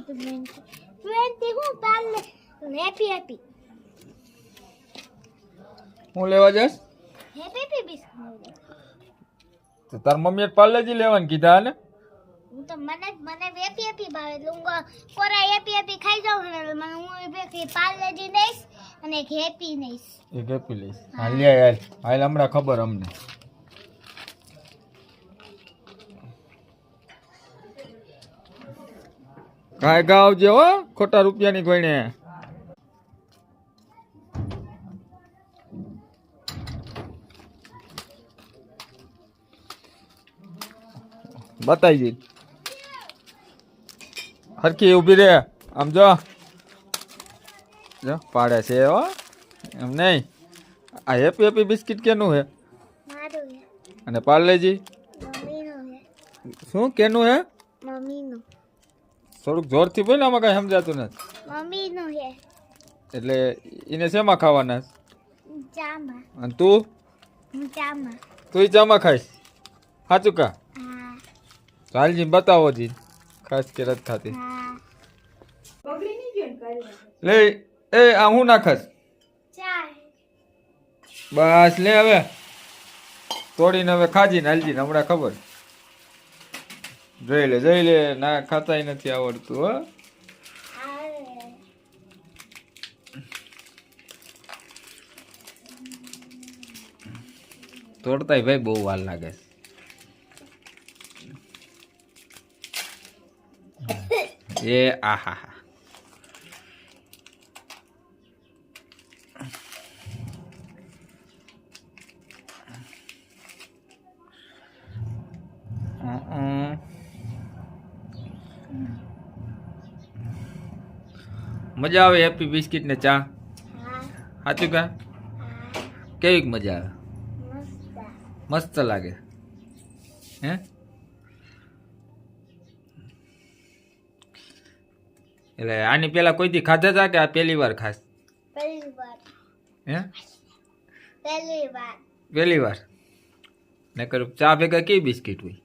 20 હું પાર્લે હેપી હું લેવા જાસ હેપી બિસ્કિટ તો તાર મમ્મીએ પાર્લેજી લેવાનું કીધા ને હું તો મને હેપી ભાવે લુંગો કોરા હેપી ખાઈ જાઉં ને મને હું બે પાર્લેજી નઈસ અને એક હેપી નઈસ એક હેપી લઈશ હાલ લે હાલ હમણાં ખબર અમને કાય ગાવ જે હો ખોટા રૂપિયાની કોઈને બતાવી દી હરકી ઊભી રે આમ જો પાડે છે હો એમ નહીં આ હેપી બિસ્કિટ કેનું હે મારું હે અને પાર્લેજી મમ્મીનું હે શું કેનું હે મમ્મીનું થોડુંક જોરથી બોલ આમાં કઈ સમજાતું નથી મમ્મીનું હે એટલે એને શેમાં ખાવાના ચામાં અને તું હું ચામાં તું ચામાં ખાઈશ સાચું કા હા હાલજી બતાવો જી ખાસ કે રદ ખાતી હા લે એ આ હું નાખસ ચા બસ લે હવે તોડીને હવે ખાજી ને હાલજી ને હમણાં ખબર જોઈ લે ના ખાતાય નથી આવડતું હો તોડતાય ભાઈ બહુ વાર લાગે એ આહા મજા આવે હેપી બિસ્કિટ ને ચા સાચું કા કેવી મજા આવે મસ્ત લાગે હે એટલે આની પેલા કોઈ દી ખાધા હતા કે આ પહેલી વાર ખાસ હે પહેલી વાર ને કરું ચા ભેગા કેવી બિસ્કિટ હોય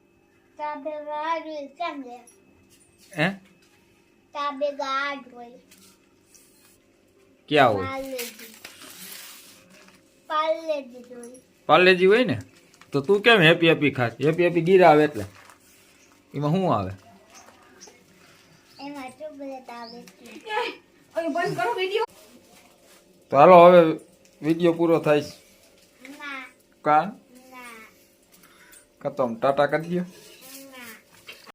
હે ક્યાં હોય પાર્લેજી હોય ને તો તું કેમ હેપી ખાસ હેપી ગીરા આવે એટલે એમાં શું આવે તો હાલો હવે વિડીયો પૂરો થાય કા ખતમ ટાટા કરી દો